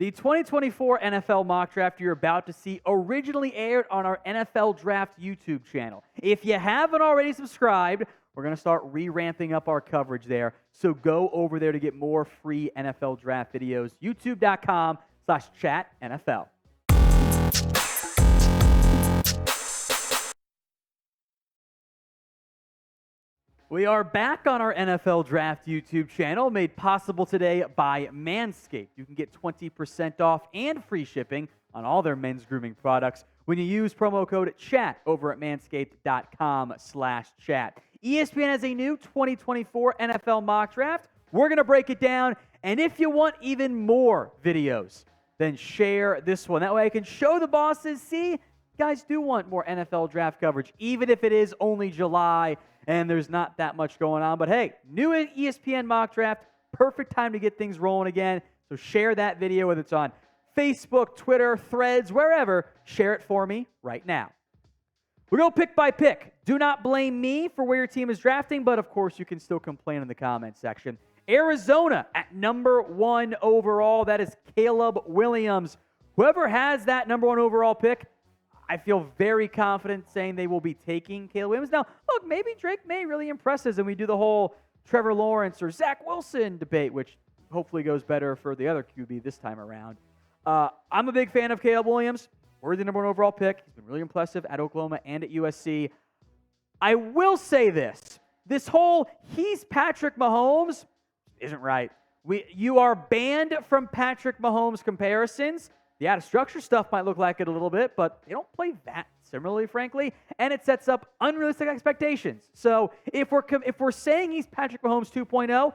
The 2024 NFL mock draft you're about to see originally aired on our NFL Draft YouTube channel. If you haven't already subscribed, we're going to start re-ramping up our coverage there. So go over there to get more free NFL Draft videos. YouTube.com/chatNFL. We are back on our NFL Draft YouTube channel, made possible today by Manscaped. You can get 20% off and free shipping on all their men's grooming products when you use promo code CHAT over at manscaped.com/chat. ESPN has a new 2024 NFL mock draft. We're going to break it down, and if you want even more videos, then share this one. That way I can show the bosses, see, you guys do want more NFL draft coverage, even if it is only July and there's not that much going on. But hey, new ESPN mock draft, perfect time to get things rolling again. So share that video, whether it's on Facebook, Twitter, Threads, wherever. Share it for me right now. We'll go pick by pick. Do not blame me for where your team is drafting, but of course you can still complain in the comments section. Arizona at number 1 overall. That is Caleb Williams. Whoever has that number 1 overall pick, I feel very confident saying they will be taking Caleb Williams. Now, look, maybe Drake Maye really impresses and we do the whole Trevor Lawrence or Zach Wilson debate, which hopefully goes better for the other QB this time around. I'm a big fan of Caleb Williams. Worthy number 1 overall pick. He's been really impressive at Oklahoma and at USC. I will say this. This whole he's Patrick Mahomes isn't right. You are banned from Patrick Mahomes comparisons. The out-of-structure stuff might look like it a little bit, but they don't play that similarly, frankly, and it sets up unrealistic expectations. So if we're saying he's Patrick Mahomes 2.0,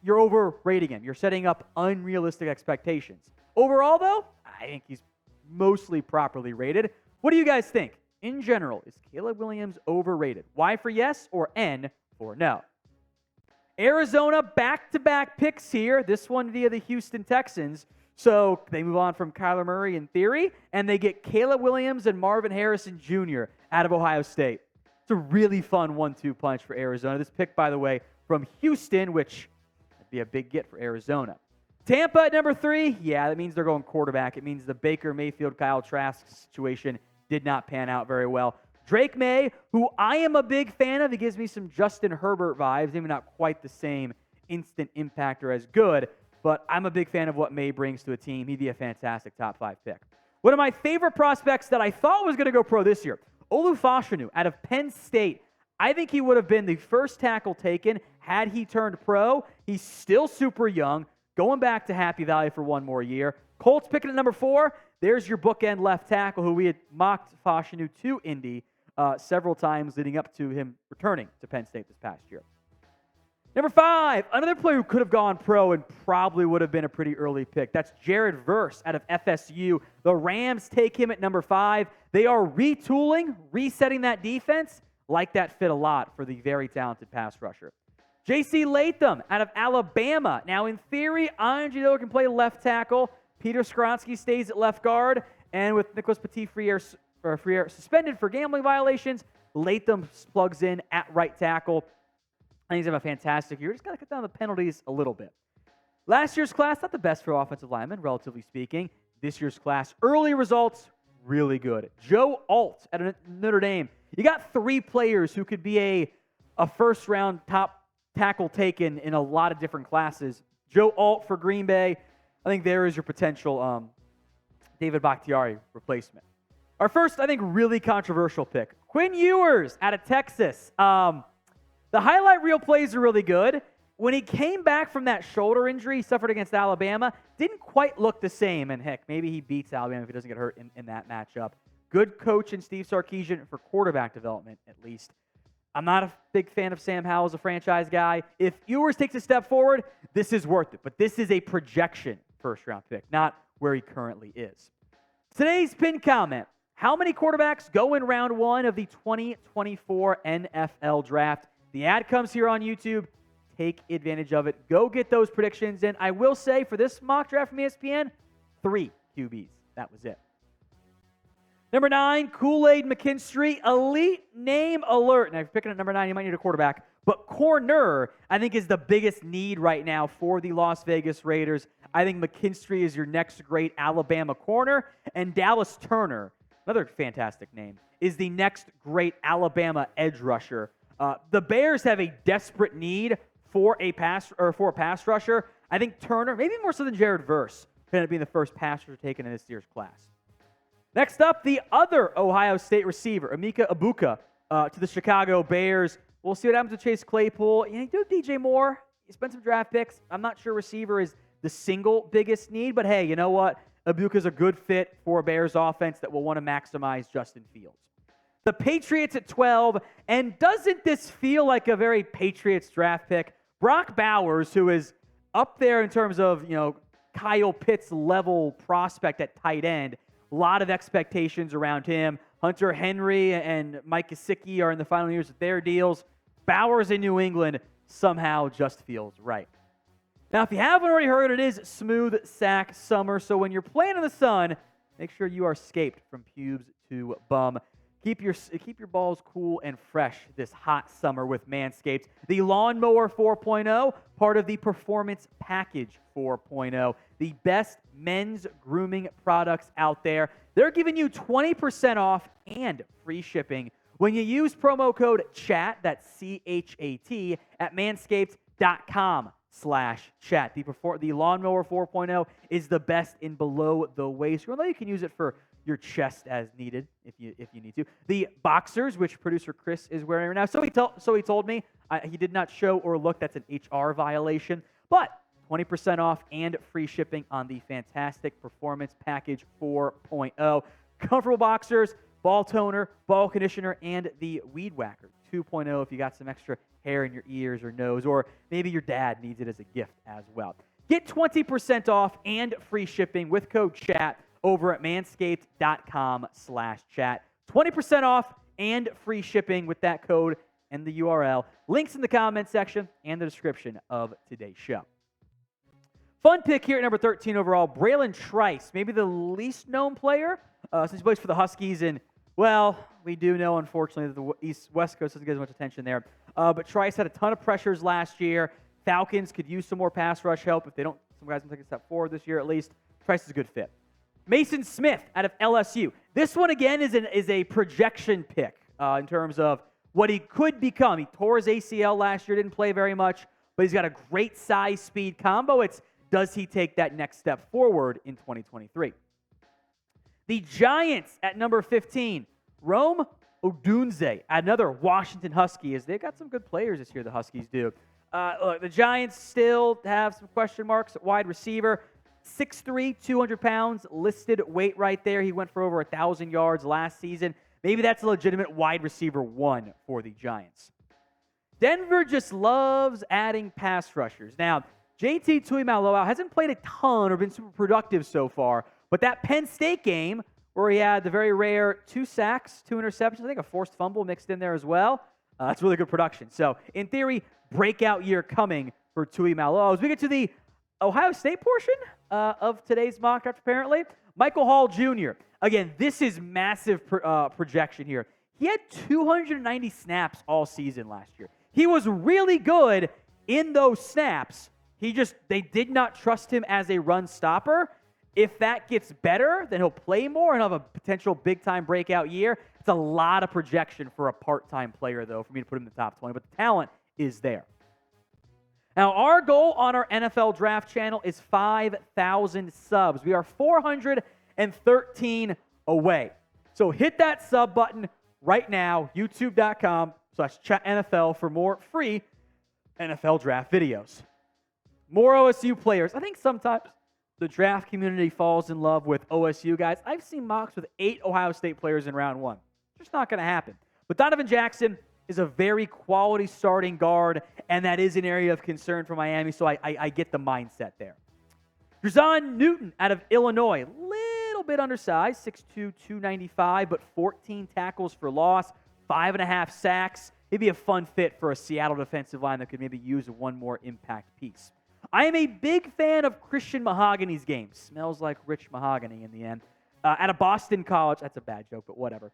you're overrating him. You're setting up unrealistic expectations. Overall, though, I think he's mostly properly rated. What do you guys think? In general, is Caleb Williams overrated? Y for yes or N for no? Arizona back-to-back picks here, this one via the Houston Texans. So they move on from Kyler Murray in theory, and they get Caleb Williams and Marvin Harrison Jr. out of Ohio State. It's a really fun 1-2 punch for Arizona. This pick, by the way, from Houston, which would be a big get for Arizona. Tampa at number 3, yeah, that means they're going quarterback. It means the Baker Mayfield, Kyle Trask situation did not pan out very well. Drake Maye, who I am a big fan of, he gives me some Justin Herbert vibes, maybe not quite the same instant impact or as good, but I'm a big fan of what Maye brings to a team. He'd be a fantastic top 5 pick. One of my favorite prospects that I thought was going to go pro this year, Fashanu out of Penn State. I think he would have been the first tackle taken had he turned pro. He's still super young, going back to Happy Valley for one more year. Colts picking at number 4. There's your bookend left tackle who we had mocked Fashanu to Indy several times leading up to him returning to Penn State this past year. Number 5, another player who could have gone pro and probably would have been a pretty early pick. That's Jared Verse out of FSU. The Rams take him at number 5. They are retooling, resetting that defense. Like that fit a lot for the very talented pass rusher. J.C. Latham out of Alabama. Now, in theory, Andre Dillard can play left tackle. Peter Skoronski stays at left guard. And with Nicholas Petit-Frere suspended for gambling violations, Latham plugs in at right tackle. I think he's having a fantastic year. Just got to cut down the penalties a little bit. Last year's class, not the best for offensive linemen, relatively speaking. This year's class, early results, really good. Joe Alt at Notre Dame. You got 3 players who could be a first-round top tackle taken in a lot of different classes. Joe Alt for Green Bay. I think there is your potential David Bakhtiari replacement. Our first, I think, really controversial pick. Quinn Ewers out of Texas. The highlight reel plays are really good. When he came back from that shoulder injury he suffered against Alabama, didn't quite look the same. And heck, maybe he beats Alabama if he doesn't get hurt in that matchup. Good coach in Steve Sarkisian for quarterback development, at least. I'm not a big fan of Sam Howell as a franchise guy. If Ewers takes a step forward, this is worth it. But this is a projection first-round pick, not where he currently is. Today's pinned comment. How many quarterbacks go in round 1 of the 2024 NFL Draft? The ad comes here on YouTube. Take advantage of it. Go get those predictions. And I will say, for this mock draft from ESPN, 3 QBs. That was it. Number 9, Kool-Aid McKinstry. Elite name alert. Now, if you're picking at number 9, you might need a quarterback. But corner, I think, is the biggest need right now for the Las Vegas Raiders. I think McKinstry is your next great Alabama corner, and Dallas Turner, another fantastic name, is the next great Alabama edge rusher. The Bears have a desperate need for a pass rusher. I think Turner, maybe more so than Jared Verse, could end up being the first pass rusher taken in this year's class. Next up, the other Ohio State receiver, Emeka Egbuka, to the Chicago Bears. We'll see what happens with Chase Claypool. You do DJ Moore. You spend some draft picks. I'm not sure receiver is the single biggest need, but hey, you know what? Abuka's a good fit for a Bears offense that will want to maximize Justin Fields. The Patriots at 12, and doesn't this feel like a very Patriots draft pick? Brock Bowers, who is up there in terms of, Kyle Pitts level prospect at tight end. A lot of expectations around him. Hunter Henry and Mike Gesicki are in the final years of their deals. Bowers in New England somehow just feels right. Now, if you haven't already heard, it is smooth sack summer. So when you're playing in the sun, make sure you are scaped from pubes to bum. Keep your balls cool and fresh this hot summer with Manscaped. The Lawnmower 4.0, part of the Performance Package 4.0. The best men's grooming products out there. They're giving you 20% off and free shipping when you use promo code CHAT, that's CHAT, at manscaped.com/chat. The Lawnmower 4.0 is the best in below the waist. Although you can use it for your chest as needed if you need to. The boxers, which producer Chris is wearing right now. So he told me he did not show or look. That's an HR violation. But 20% off and free shipping on the fantastic Performance Package 4.0. Comfortable boxers, ball toner, ball conditioner, and the Weed Whacker 2.0 if you got some extra hair in your ears or nose, or maybe your dad needs it as a gift as well. Get 20% off and free shipping with code CHAT over at manscaped.com/chat. 20% off and free shipping with that code and the URL. Links in the comment section and the description of today's show. Fun pick here at number 13 overall, Braylon Trice, maybe the least known player since he plays for the Huskies. And, well, we do know, unfortunately, that the West Coast doesn't get as much attention there. But Trice had a ton of pressures last year. Falcons could use some more pass rush help if they don't. Some guys can take a step forward this year at least. Trice is a good fit. Mason Smith out of LSU. This one, again, is a projection pick in terms of what he could become. He tore his ACL last year, didn't play very much, but he's got a great size-speed combo. It's does he take that next step forward in 2023? The Giants at number 15. Rome Odunze, another Washington Husky, as they've got some good players this year, the Huskies do. Look, the Giants still have some question marks at wide receiver. 6'3", 200 pounds, listed weight right there. He went for over 1,000 yards last season. Maybe that's a legitimate wide receiver one for the Giants. Denver just loves adding pass rushers. Now, JT Tuimoloau hasn't played a ton or been super productive so far, but that Penn State game where he had the very rare 2 sacks, 2 interceptions, I think a forced fumble mixed in there as well, that's really good production. So, in theory, breakout year coming for Tuimoloau. As we get to the Ohio State portion of today's mock draft, apparently, Michael Hall Jr. Again, this is massive projection here. He had 290 snaps all season last year. He was really good in those snaps. They did not trust him as a run stopper. If that gets better, then he'll play more and have a potential big-time breakout year. It's a lot of projection for a part-time player, though, for me to put him in the top 20, but the talent is there. Now, our goal on our NFL Draft channel is 5,000 subs. We are 413 away. So hit that sub button right now, youtube.com/chatNFL for more free NFL Draft videos. More OSU players. I think sometimes the draft community falls in love with OSU guys. I've seen mocks with 8 Ohio State players in round 1. Just not going to happen. But Donovan Jackson is a very quality starting guard, and that is an area of concern for Miami, so I get the mindset there. Drazon Newton out of Illinois, little bit undersized, 6'2", 295, but 14 tackles for loss, 5.5 sacks. He'd be a fun fit for a Seattle defensive line that could maybe use one more impact piece. I am a big fan of Christian Mahogany's game. Smells like rich mahogany in the end. At a Boston College, that's a bad joke, but whatever.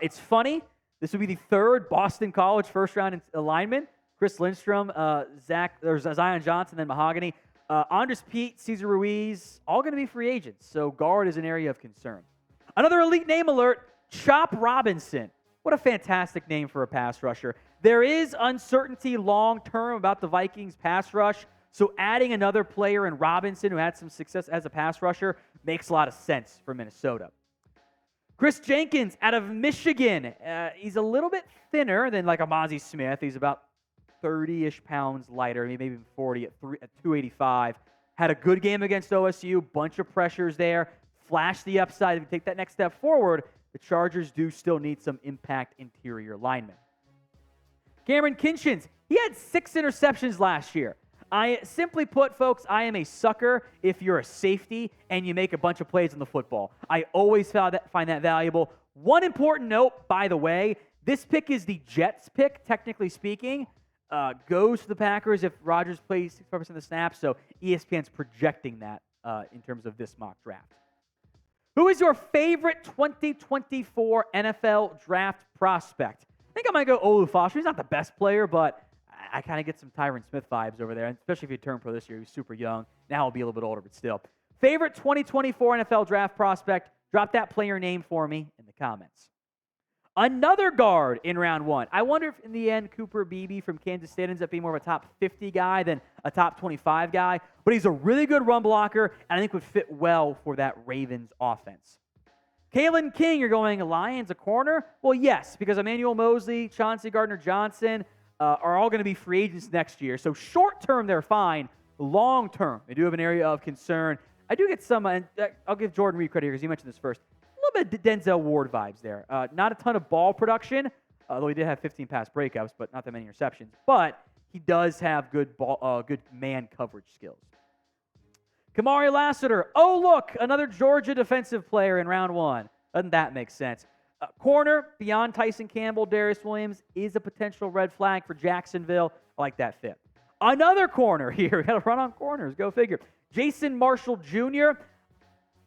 It's funny. This would be the 3rd Boston College first-round alignment. Chris Lindstrom, Zion Johnson, then Mahogany. Andres Pete, Cesar Ruiz, all going to be free agents, so guard is an area of concern. Another elite name alert, Chop Robinson. What a fantastic name for a pass rusher. There is uncertainty long-term about the Vikings' pass rush, so adding another player in Robinson who had some success as a pass rusher makes a lot of sense for Minnesota. Chris Jenkins out of Michigan. He's a little bit thinner than like a Mozzie Smith. He's about 30-ish pounds lighter, maybe even 40 at 285. Had a good game against OSU, bunch of pressures there. Flash the upside. If you take that next step forward, the Chargers do still need some impact interior linemen. Cameron Kinchins, he had 6 interceptions last year. Simply put, folks, I am a sucker if you're a safety and you make a bunch of plays on the football. I always find that valuable. One important note, by the way, this pick is the Jets pick, technically speaking. Goes to the Packers if Rodgers plays 65% of the snaps, so ESPN's projecting that in terms of this mock draft. Who is your favorite 2024 NFL draft prospect? I think I might go Olumuyiwa. He's not the best player, but I kind of get some Tyron Smith vibes over there, especially if he turned pro this year. He was super young. Now he'll be a little bit older, but still. Favorite 2024 NFL draft prospect? Drop that player name for me in the comments. Another guard in round 1. I wonder if in the end Cooper Beebe from Kansas State ends up being more of a top 50 guy than a top 25 guy, but he's a really good run blocker and I think would fit well for that Ravens offense. Kalen King, you're going Lions, a corner? Well, yes, because Emmanuel Mosley, Chauncey Gardner-Johnson are all going to be free agents next year. So short term, they're fine. Long term, they do have an area of concern. I do get some, and I'll give Jordan Reid credit here because he mentioned this first. A little bit of Denzel Ward vibes there. Not a ton of ball production, although he did have 15 pass breakups, but not that many interceptions. But he does have good man coverage skills. Kamari Lassiter. Oh, look, another Georgia defensive player in round 1. Doesn't that make sense? Corner, beyond Tyson Campbell, Darius Williams, is a potential red flag for Jacksonville. I like that fit. Another corner here. We got to run on corners. Go figure. Jason Marshall Jr.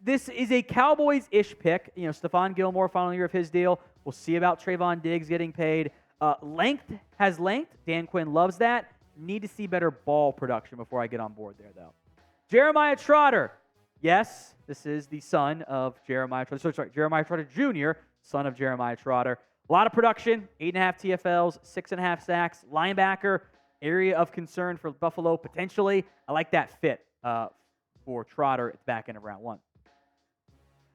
This is a Cowboys-ish pick. You know, Stephon Gilmore, final year of his deal. We'll see about Trayvon Diggs getting paid. Length has length. Dan Quinn loves that. Need to see better ball production before I get on board there, though. Jeremiah Trotter. Yes, this is the son of Jeremiah Trotter. Jeremiah Trotter Jr., son of Jeremiah Trotter. A lot of production, 8.5 TFLs, 6.5 sacks. Linebacker, area of concern for Buffalo, potentially. I like that fit for Trotter at the back end of round 1.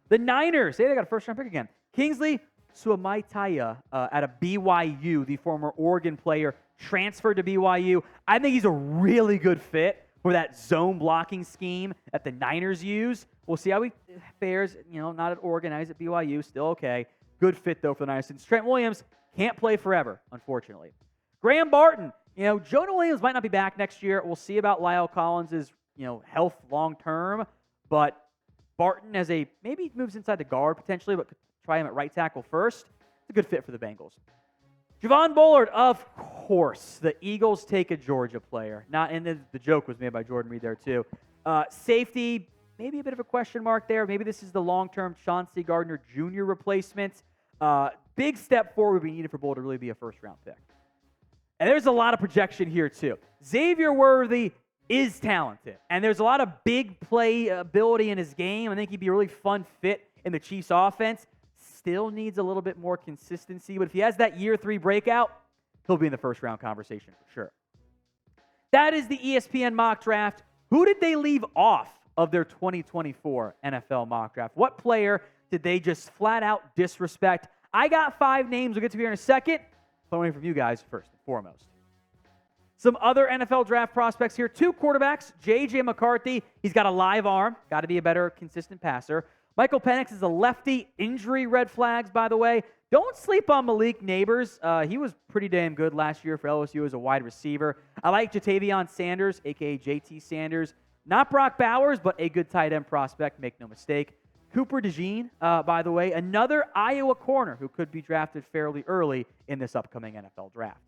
The Niners, hey, they got a first-round pick again. Kingsley Suamataia out of BYU, the former Oregon player, transferred to BYU. I think he's a really good fit for that zone blocking scheme that the Niners use. We'll see how he fares. You know, not at Oregon, he's at BYU, still okay. Good fit, though, for the Niners. Since Trent Williams can't play forever, unfortunately. Graham Barton. You know, Jonah Williams might not be back next year. We'll see about Lyle Collins' health long-term, but Barton maybe moves inside the guard potentially, but could try him at right tackle first. It's a good fit for the Bengals. Javon Bullard, of course. The Eagles take a Georgia player. And the joke was made by Jordan Reid there too. Safety, maybe a bit of a question mark there. Maybe this is the long-term Chauncey Gardner Jr. replacement. Big step forward would be needed for Bullard to really be a first-round pick. And there's a lot of projection here too. Xavier Worthy is talented, and there's a lot of big play ability in his game. I think he'd be a really fun fit in the Chiefs offense. Still needs a little bit more consistency, but if he has that year 3 breakout, he'll be in the first round conversation for sure. That is the ESPN mock draft. Who did they leave off of their 2024 NFL mock draft? What player did they just flat out disrespect? I got 5 names we'll get to here in a second, but I'm waiting from you guys first and foremost. Some other NFL draft prospects here. 2 quarterbacks. J.J. McCarthy, he's got a live arm. Got to be a better consistent passer. Michael Penix is a lefty. Injury red flags, by the way. Don't sleep on Malik Neighbors. He was pretty damn good last year for LSU as a wide receiver. I like Jatavion Sanders, a.k.a. JT Sanders. Not Brock Bowers, but a good tight end prospect, make no mistake. Cooper DeJean, by the way, another Iowa corner who could be drafted fairly early in this upcoming NFL draft.